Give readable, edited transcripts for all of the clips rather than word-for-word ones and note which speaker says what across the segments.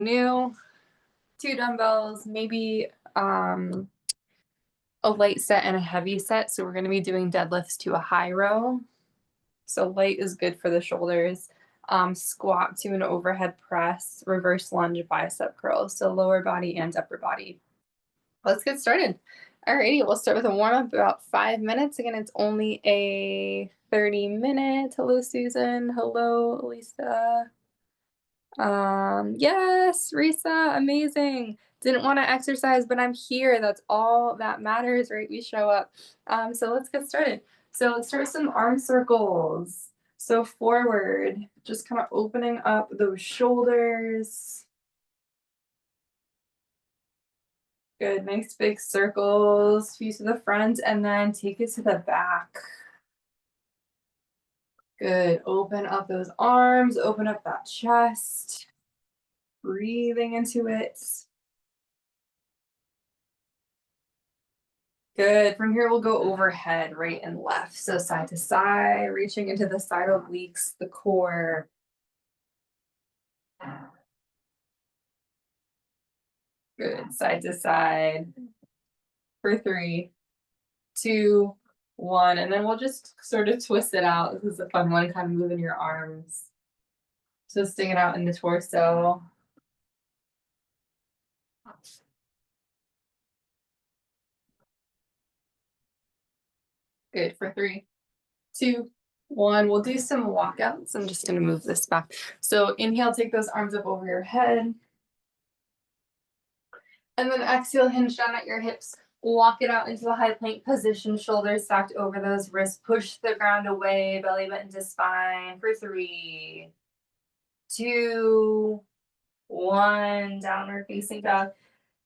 Speaker 1: new, 2 dumbbells, maybe a light set and a heavy set. So we're going to be doing deadlifts to a high row. So light is good for the shoulders. Squat to an overhead press, reverse lunge, bicep curls. So lower body and upper body. Let's get started. Alrighty, we'll start with a warm up about 5 minutes. Again, it's only a 30-minute. Hello, Susan. Hello, Lisa. Yes, Risa, amazing. Didn't want to exercise, but I'm here. That's all that matters, right? We show up. So let's get started. So let's start with some arm circles. So forward, just kind of opening up those shoulders. Good, nice big circles, feet to the front, and then take it to the back. Good, open up those arms, open up that chest, breathing into it. Good. From here, we'll go overhead, right and left. So side to side, reaching into the side obliques, the core. Good. Side to side for 3, 2, 1. And then we'll just sort of twist it out. This is a fun one, kind of moving your arms. Twisting it out in the torso. Good. For 3, 2, 1. We'll do some walkouts. I'm just going to move this back. So inhale, take those arms up over your head. And then exhale, hinge down at your hips. Walk it out into a high plank position, shoulders stacked over those wrists. Push the ground away, belly button to spine for 3, 2, 1. Downward facing dog.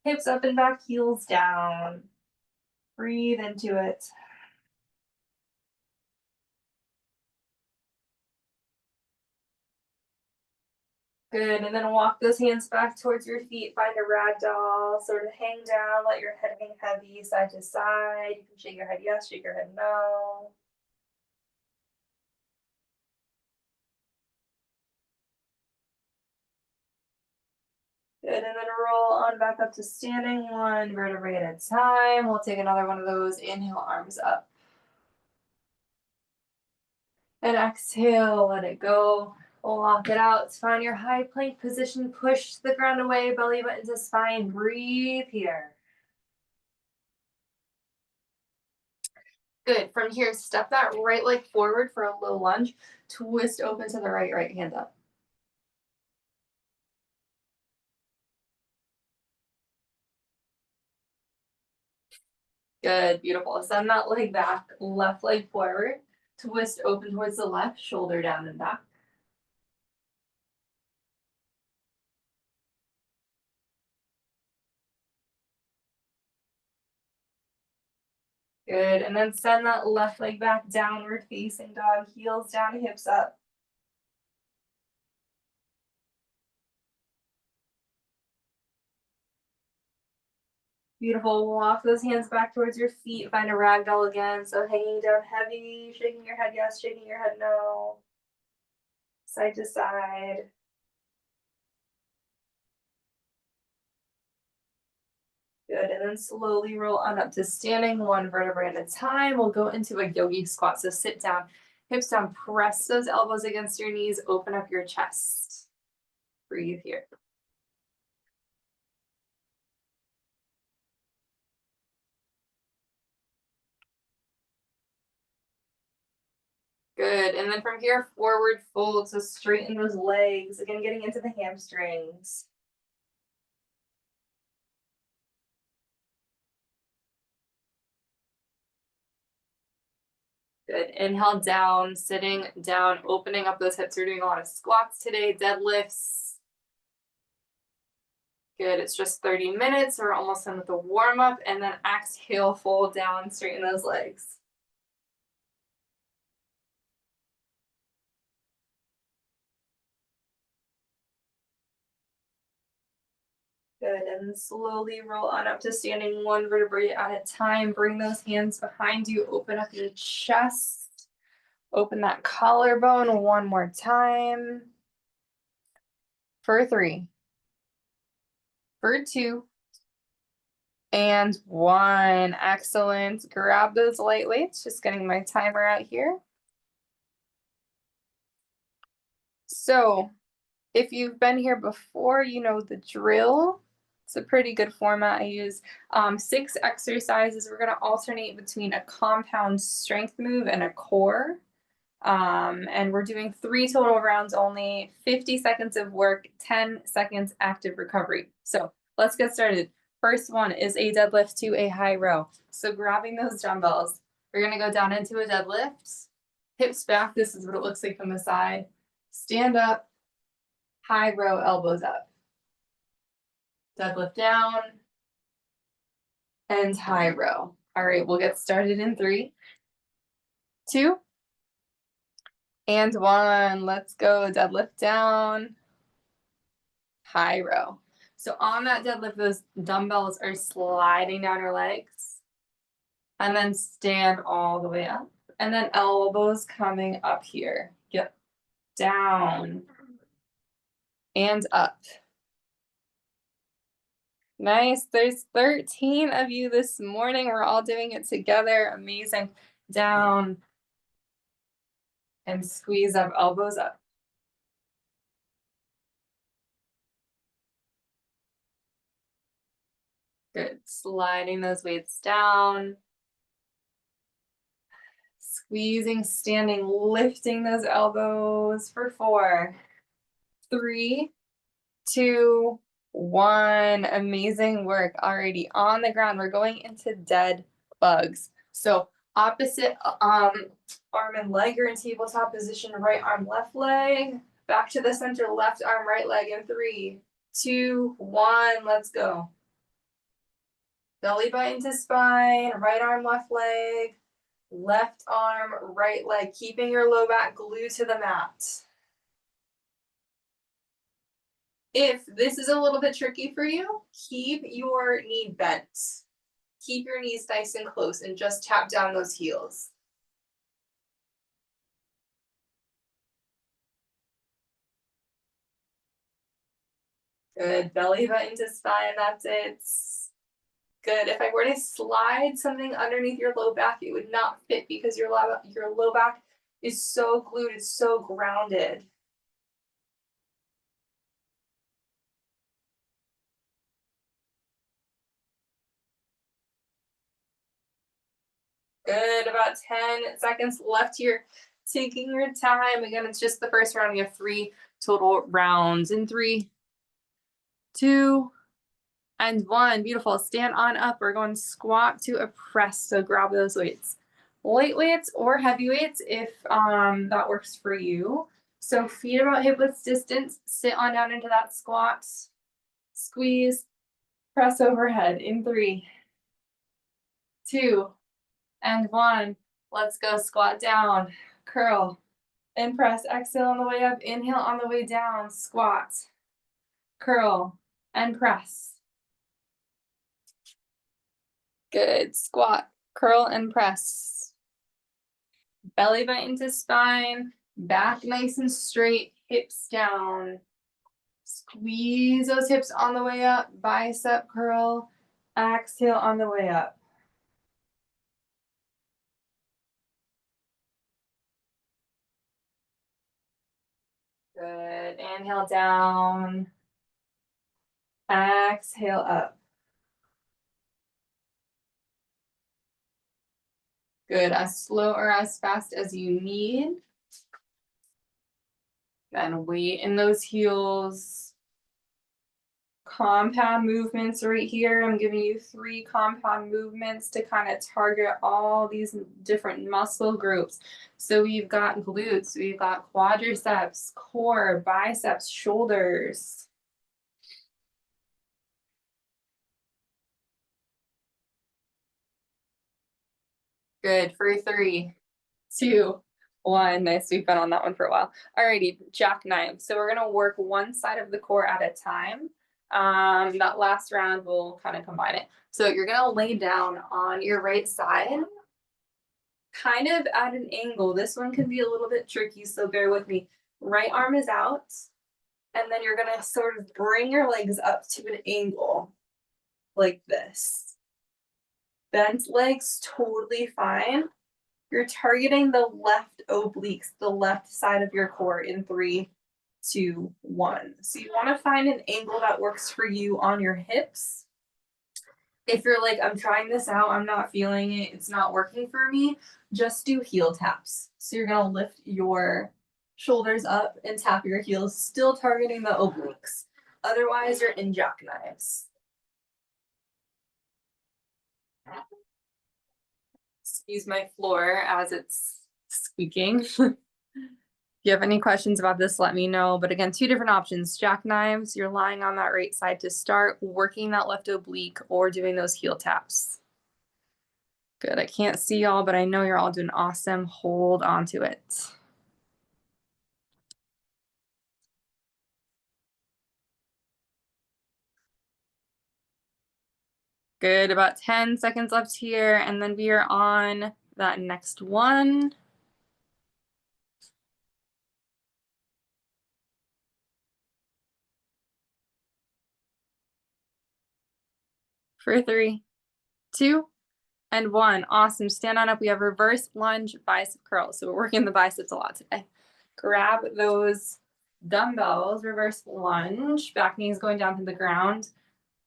Speaker 1: Hips up and back, heels down. Breathe into it. Good, and then walk those hands back towards your feet. Find a rag doll. Sort of hang down, let your head hang heavy side to side. You can shake your head yes, shake your head no. Good, and then roll on back up to standing, 1 vertebrae at a time. We'll take another one of those. Inhale, arms up. And exhale, let it go. Walk it out. Find your high plank position. Push the ground away, belly button to spine. Breathe here. Good. From here, step that right leg forward for a low lunge. Twist open to the right hand up. Good, beautiful. Send that leg back, left leg forward. Twist open towards the left, shoulder down and back. Good, and then send that left leg back, downward facing dog, heels down, hips up. Beautiful, walk those hands back towards your feet, find a ragdoll again. So hanging down heavy, shaking your head yes, shaking your head no. Side to side. Good, and then slowly roll on up to standing, 1 vertebrae at a time. We'll go into a yogi squat. So sit down, hips down, press those elbows against your knees, open up your chest. Breathe here. Good, and then from here, forward fold, so straighten those legs. Again, getting into the hamstrings. Good. Inhale down, sitting down, opening up those hips. We're doing a lot of squats today, deadlifts. Good. It's just 30 minutes. We're almost done with the warm up. And then exhale, fold down, straighten those legs. Good. And slowly roll on up to standing, 1 vertebrae at a time. Bring those hands behind you. Open up your chest. Open that collarbone 1 more time. For 3, for 2, and 1. Excellent. Grab those light weights. Just getting my timer out here. So if you've been here before, you know the drill. It's a pretty good format. I use 6 exercises. We're going to alternate between a compound strength move and a core. And we're doing 3 total rounds only, 50 seconds of work, 10 seconds active recovery. So let's get started. First one is a deadlift to a high row. So grabbing those dumbbells, we're going to go down into a deadlift, hips back. This is what it looks like from the side. Stand up, high row, elbows up. Deadlift down, and high row. All right, we'll get started in 3, 2, and 1. Let's go. Deadlift down, high row. So on that deadlift, those dumbbells are sliding down your legs, and then stand all the way up, and then elbows coming up here. Yep. Down and up. Nice. There's 13 of you this morning. We're all doing it together. Amazing. Down and squeeze up, elbows up. Good. Sliding those weights down. Squeezing, standing, lifting those elbows for 4, 3, 2, 1. Amazing work. Alrighty, on the ground, we're going into dead bugs. So opposite arm and leg are in tabletop position, right arm, left leg. Back to the center, left arm, right leg in 3, 2, 1. Let's go. Belly button to spine, right arm, left leg, left arm, right leg, keeping your low back glued to the mat. If this is a little bit tricky for you, keep your knee bent. Keep your knees nice and close and just tap down those heels. Good. Belly button to spine. That's it. Good. If I were to slide something underneath your low back, it would not fit because your low back is so glued, it's so grounded. Good. About 10 seconds left here. Taking your time. Again, it's just the first round. We have 3 total rounds in 3, 2, and 1. Beautiful. Stand on up. We're going squat to a press. So grab those weights. Light weights or heavy weights if that works for you. So feet about hip width distance. Sit on down into that squat. Squeeze. Press overhead in 3, 2, and 1. Let's go. Squat down. Curl. And press. Exhale on the way up. Inhale on the way down. Squat. Curl. And press. Good. Squat, curl, and press. Belly button to spine, back nice and straight, hips down. Squeeze those hips on the way up, bicep curl, exhale on the way up. Good. Inhale down, exhale up. Good. As slow or as fast as you need. Then weight in those heels. Compound movements right here. I'm giving you 3 compound movements to kind of target all these different muscle groups. So we've got glutes, we've got quadriceps, core, biceps, shoulders. Good. For 3, 2, 1. Nice. We've been on that one for a while. Alrighty, jackknife. So we're gonna work one side of the core at a time. That last round we'll kind of combine it. So you're gonna lay down on your right side, kind of at an angle. This one can be a little bit tricky, so bear with me. Right arm is out, And then you're gonna sort of bring your legs up to an angle like this. Bent legs, totally fine. You're targeting the left obliques, the left side of your core in 3, 2, 1. So you want to find an angle that works for you on your hips. If you're like, I'm trying this out, I'm not feeling it, it's not working for me, just do heel taps. So you're going to lift your shoulders up and tap your heels, still targeting the obliques. Otherwise, you're in jackknives. Excuse my floor as it's squeaking. If you have any questions about this, let me know. But again, 2 different options. Jackknives, you're lying on that right side to start, working that left oblique, or doing those heel taps. Good. I can't see y'all, but I know you're all doing awesome. Hold on to it. Good. About 10 seconds left here, and then we are on that next one. For 3, 2, and 1. Awesome. Stand on up. We have reverse lunge bicep curl. So we're working the biceps a lot today. Grab those dumbbells, reverse lunge, back knees going down to the ground.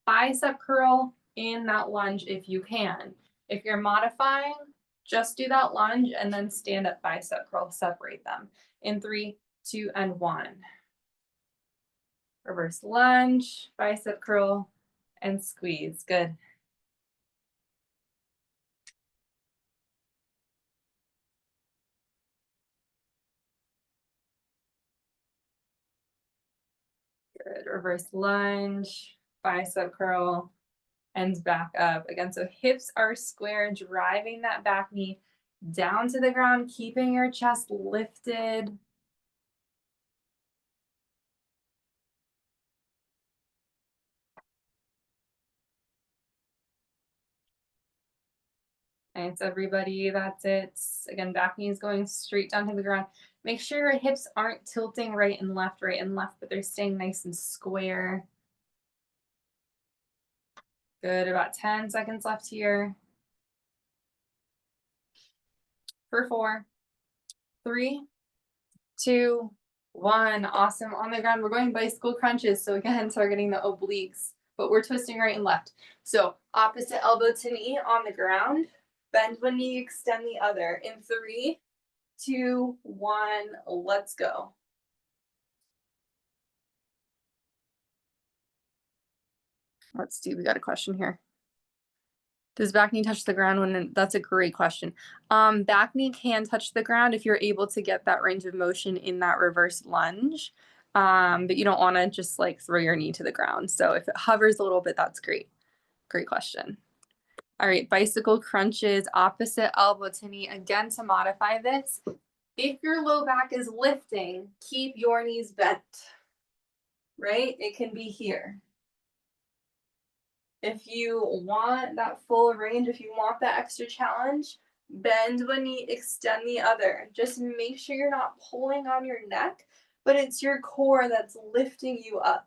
Speaker 1: Bicep curl in that lunge if you can. If you're modifying, just do that lunge and then stand up bicep curl, separate them in 3, 2, and 1. Reverse lunge, bicep curl, and squeeze. Good. Good. Reverse lunge, bicep curl, and back up. Again, so hips are square, driving that back knee down to the ground, keeping your chest lifted. Thanks, everybody. That's it. Again, back knee is going straight down to the ground. Make sure your hips aren't tilting right and left, but they're staying nice and square. Good. About 10 seconds left here. For 4, 3, 2, 1. Awesome. On the ground, we're going bicycle crunches. So again, targeting the obliques, but we're twisting right and left. So opposite elbow to knee on the ground. Bend one knee, extend the other. In 3, 2, 1, let's go. Let's see, we got a question here. Does back knee touch the ground when, that's a great question. Back knee can touch the ground if you're able to get that range of motion in that reverse lunge. But you don't want to just like throw your knee to the ground. So if it hovers a little bit, that's great. Great question. All right, bicycle crunches, opposite elbow to knee. Again, to modify this, if your low back is lifting, keep your knees bent, right? It can be here. If you want that full range, if you want that extra challenge, bend one knee, extend the other. Just make sure you're not pulling on your neck, but it's your core that's lifting you up.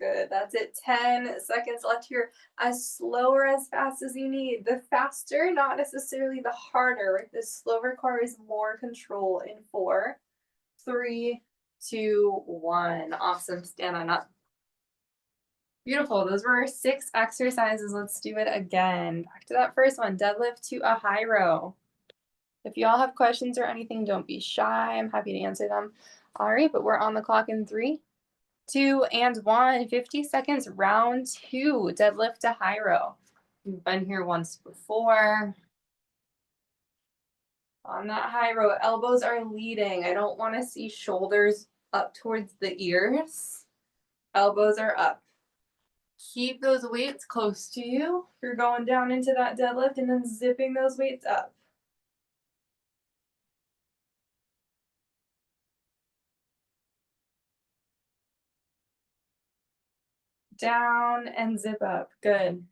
Speaker 1: Good, that's it. 10 seconds left here. As slow or as fast as you need. The faster, not necessarily the harder, right? The slower core is more control in 4, 3, 2, 1. Awesome, stand on up. Beautiful. Those were our 6 exercises. Let's do it again. Back to that first one, deadlift to a high row. If y'all have questions or anything, don't be shy. I'm happy to answer them. All right, but we're on the clock in 3, 2, and 1. 50 seconds, round 2, deadlift to high row. We've been here once before. On that high row, elbows are leading. I don't want to see shoulders up towards the ears. Elbows are up. Keep those weights close to you. You're going down into that deadlift and then zipping those weights up. Down and zip up. Good.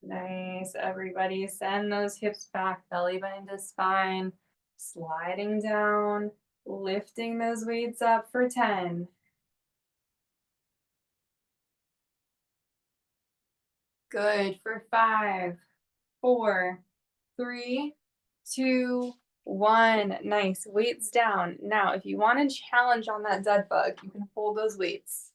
Speaker 1: Nice. Everybody send those hips back, belly button to spine, sliding down, lifting those weights up for 10. Good for 5, 4, 3, 2, 1. Nice. Weights down. Now, if you want to challenge on that dead bug, you can hold those weights.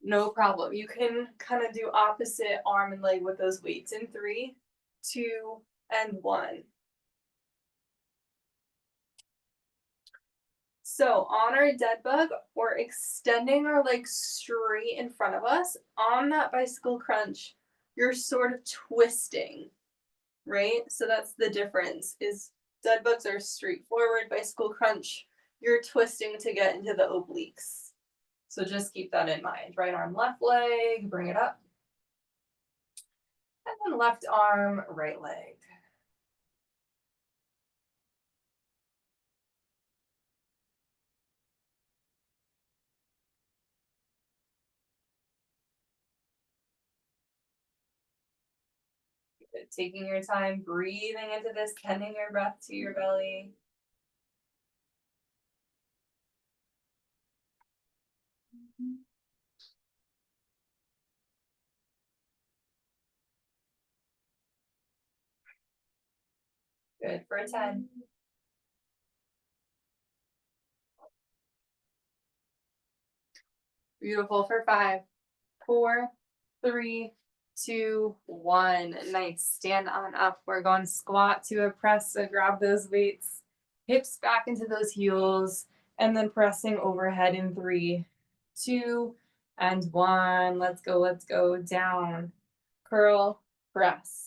Speaker 1: No problem. You can kind of do opposite arm and leg with those weights in 3, 2, and 1. So on our dead bug, we're extending our legs straight in front of us. On that bicycle crunch, you're sort of twisting, right? So that's the difference is dead bugs are straightforward, bicycle crunch, you're twisting to get into the obliques. So just keep that in mind. Right arm, left leg, bring it up. And then left arm, right leg. Good. Taking your time, breathing into this, sending your breath to your belly. Good for 10. Beautiful for 5, 4, 3, 2, 1. Nice. Stand on up. We're going squat to a press. So grab those weights, hips back into those heels, and then pressing overhead in 3, 2, and 1. Let's go. Let's go. Down, curl, press.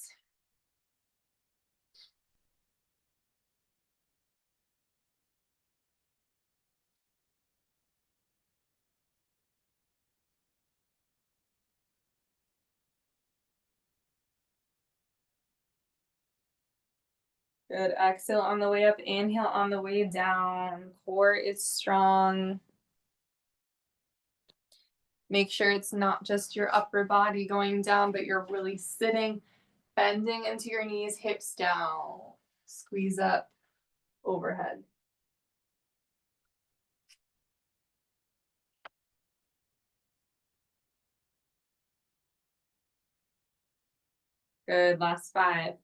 Speaker 1: Good. Exhale on the way up. Inhale on the way down. Core is strong. Make sure it's not just your upper body going down, but you're really sitting, bending into your knees, hips down. Squeeze up overhead. Good. Last 5,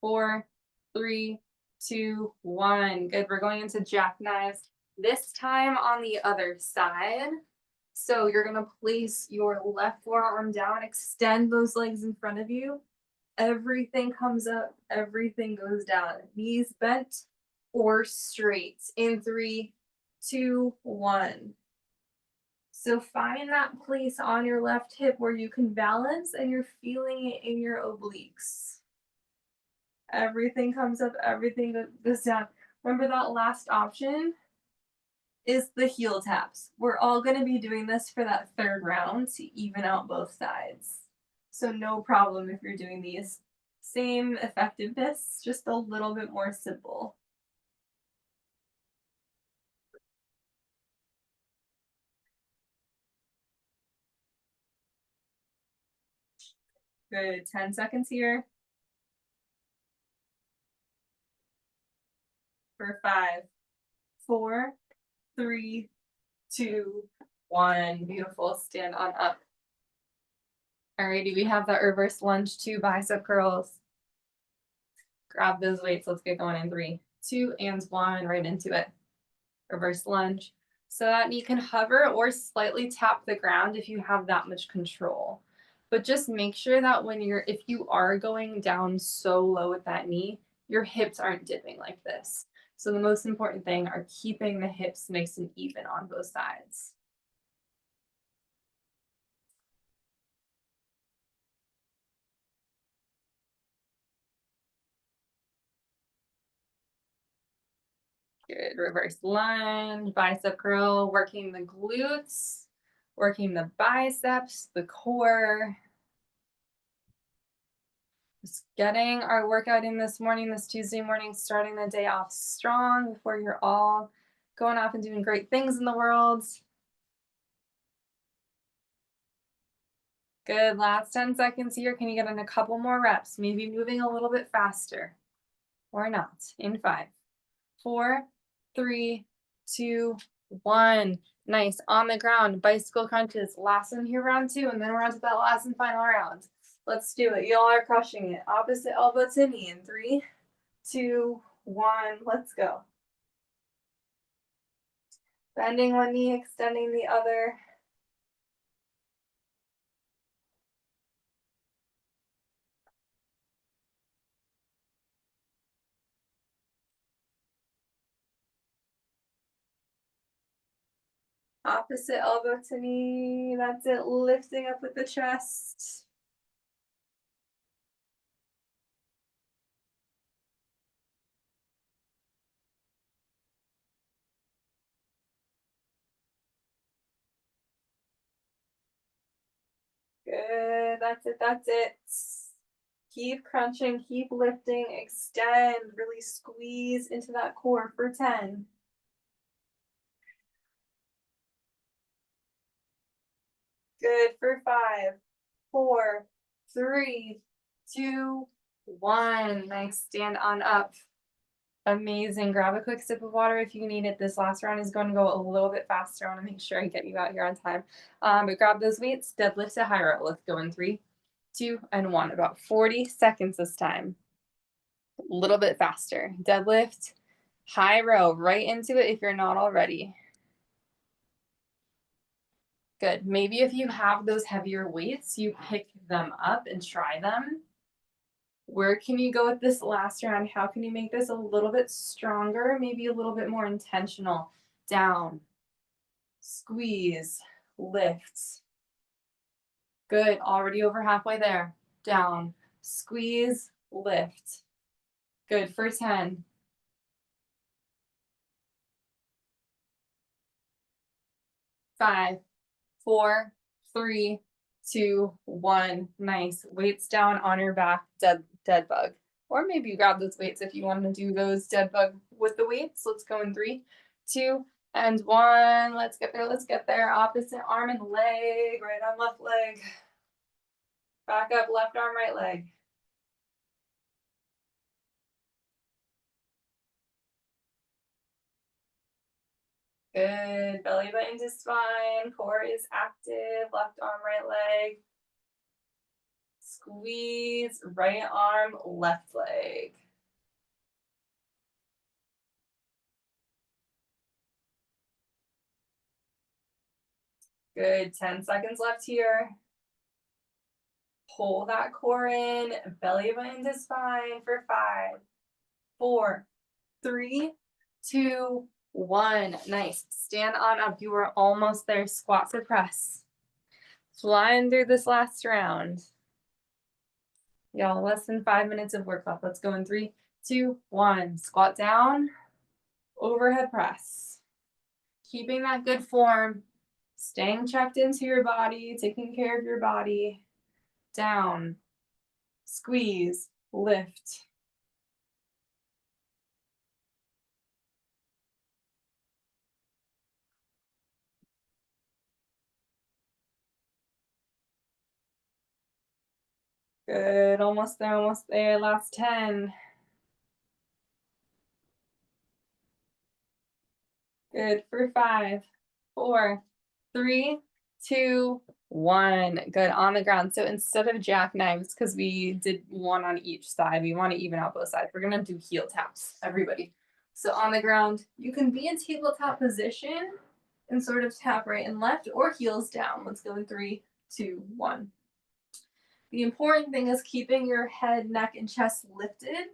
Speaker 1: 4, 3, 2, 1. Good. We're going into jackknives. This time on the other side. So you're going to place your left forearm down, extend those legs in front of you. Everything comes up, everything goes down. Knees bent or straight in 3, 2, 1. So find that place on your left hip where you can balance and you're feeling it in your obliques. Everything comes up, everything goes down. Remember that last option is the heel taps. We're all going to be doing this for that third round to even out both sides. So no problem if you're doing these. Same effectiveness, just a little bit more simple. Good. 10 seconds here for 5, 4, 3, 2, 1. Beautiful. Stand on up. Alrighty, we have that reverse lunge, 2 bicep curls. Grab those weights. Let's get going in 3, 2, and 1. Right into it. Reverse lunge. So that knee can hover or slightly tap the ground if you have that much control. But just make sure that if you are going down so low with that knee, your hips aren't dipping like this. So the most important thing are keeping the hips nice and even on both sides. Good. Reverse lunge, bicep curl, working the glutes, working the biceps, the core. Just getting our workout in this morning, this Tuesday morning, starting the day off strong before you're all going off and doing great things in the world. Good. Last 10 seconds here. Can you get in a couple more reps? Maybe moving a little bit faster or not. In 5, 4, 3, 2, 1. Nice. On the ground, bicycle crunches. Last one here, round 2, and then we're on to that last and final round. Let's do it. Y'all are crushing it. Opposite elbow to knee in 3, 2, 1. Let's go. Bending one knee, extending the other. Opposite elbow to knee. That's it. Lifting up with the chest. Good. That's it. That's it. Keep crunching. Keep lifting. Extend. Really squeeze into that core for 10. Good for 5, 4, 3, 2, 1. Nice. Stand on up. Amazing. Grab a quick sip of water if you need it. This last round is going to go a little bit faster. I want to make sure I get you out here on time. But grab those weights, deadlift to high row. Let's go in 3, 2, and 1. About 40 seconds this time. A little bit faster. Deadlift, high row, right into it if you're not already. Good. Maybe if you have those heavier weights, you pick them up and try them. Where can you go with this last round? How can you make this a little bit stronger, maybe a little bit more intentional? Down, squeeze, lift. Good, already over halfway there. Down, squeeze, lift. Good for 10. 5, 4, 3, 2, 1. Nice. Weights down on your back, dead bug. Or maybe you grab those weights if you want to do those dead bug with the weights. Let's go in 3, 2, and 1. Let's get there. Let's get there. Opposite arm and leg. Right arm, left leg. Back up, left arm, right leg. Good. Belly button to spine. Core is active. Left arm, right leg. Squeeze. Right arm, left leg. Good. 10 seconds left here. Pull that core in. Belly button to spine for 5, 4, 3, 2, 1. Nice. Stand on up. You are almost there. Squat for press. Flying through this last round. Y'all, less than 5 minutes of work left. Let's go in 3, 2, 1. Squat down. Overhead press. Keeping that good form. Staying checked into your body. Taking care of your body. Down. Squeeze. Lift. Good. Almost there. Almost there. Last 10. Good for 5, 4, 3, 2, 1. Good on the ground. So instead of jackknives, because we did one on each side, we want to even out both sides. We're going to do heel taps, everybody. So on the ground, you can be in tabletop position and sort of tap right and left or heels down. Let's go in 3, 2, 1. The important thing is keeping your head, neck, and chest lifted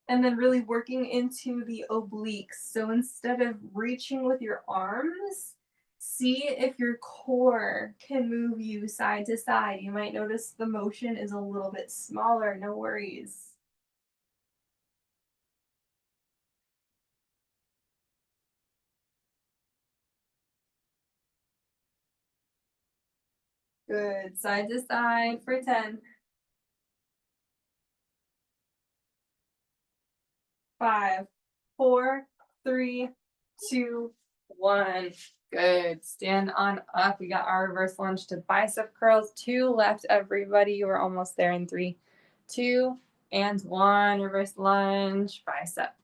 Speaker 1: and then really working into the obliques. So instead of reaching with your arms, see if your core can move you side to side. You might notice the motion is a little bit smaller, no worries. Good. Side to side for 10. 5, 4, 3, 2, 1. Good. Stand on up. We got our reverse lunge to bicep curls. 2 left, everybody. We're almost there in 3, 2, and 1. Reverse lunge, bicep.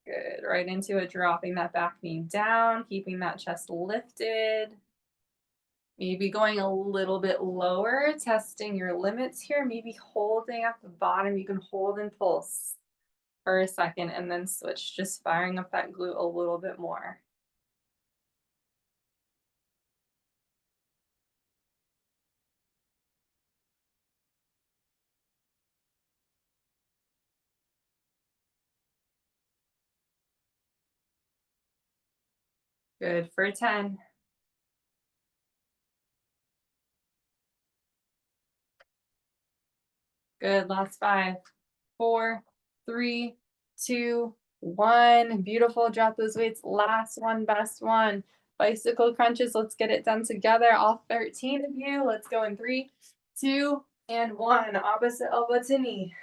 Speaker 1: Good. Right into it, dropping that back knee down, keeping that chest lifted. Maybe going a little bit lower, testing your limits here. Maybe holding at the bottom. You can hold and pulse for a second and then switch, just firing up that glute a little bit more. Good for 10. Good, last 5, 4, 3, 2, 1. Beautiful, drop those weights. Last one, best one. Bicycle crunches, let's get it done together. All 13 of you. Let's go in 3, 2, and 1. Opposite elbow to knee.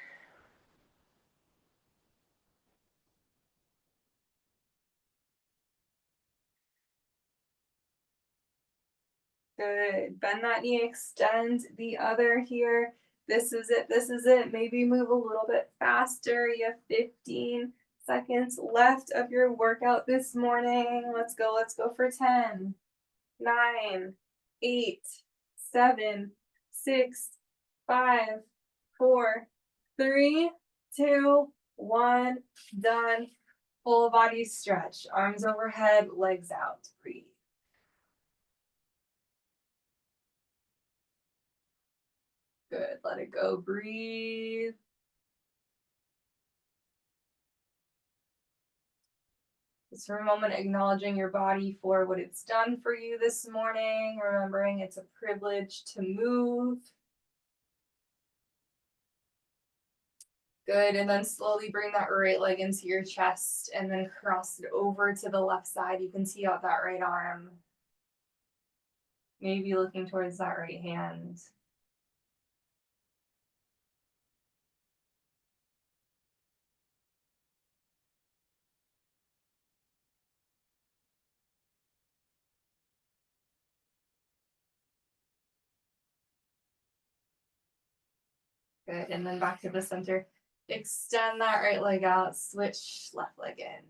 Speaker 1: Good. Bend that knee, extend the other here. This is it. This is it. Maybe move a little bit faster. You have 15 seconds left of your workout this morning. Let's go. Let's go for 10, 9, 8, 7, 6, 5, 4, 3, 2, 1. Done. Full body stretch. Arms overhead, legs out. Breathe. Good. Let it go. Breathe. Just for a moment, acknowledging your body for what it's done for you this morning, remembering it's a privilege to move. Good. And then slowly bring that right leg into your chest and then cross it over to the left side. You can see out that right arm. Maybe looking towards that right hand. Good. And then back to the center. Extend that right leg out. Switch left leg in.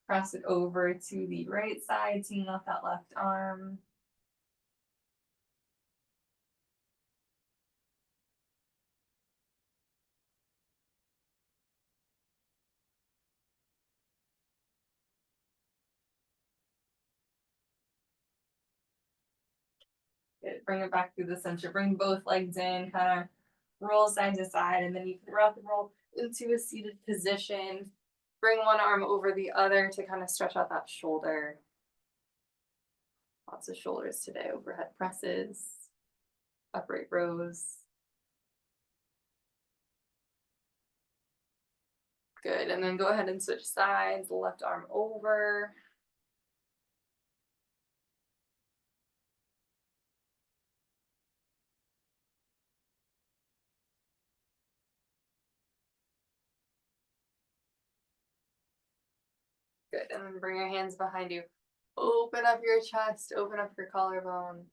Speaker 1: Cross it over to the right side, seeing out that left arm. Good. Bring it back through the center. Bring both legs in, kind of roll side to side, and then you can rock and roll into a seated position. Bring one arm over the other to kind of stretch out that shoulder. Lots of shoulders today. Overhead presses, upright rows. Good. And then go ahead and switch sides. Left arm over. Good. And then bring your hands behind you. Open up your chest. Open up your collarbone.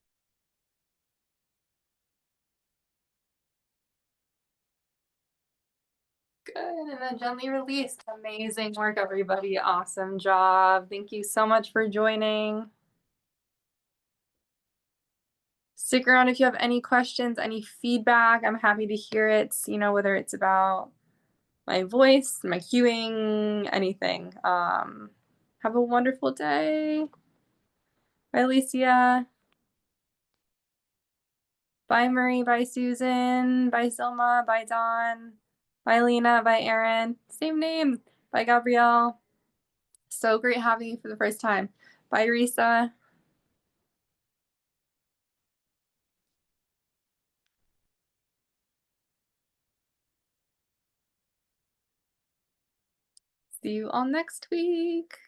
Speaker 1: Good. And then gently release. Amazing work, everybody. Awesome job. Thank you so much for joining. Stick around if you have any questions, any feedback. I'm happy to hear it, whether it's about my voice, my cueing, anything. Have a wonderful day. Bye, Alicia. Bye, Marie. Bye, Susan. Bye, Selma. Bye, Dawn. Bye, Lena. Bye, Erin. Same name. Bye, Gabrielle. So great having you for the first time. Bye, Risa. See you all next week.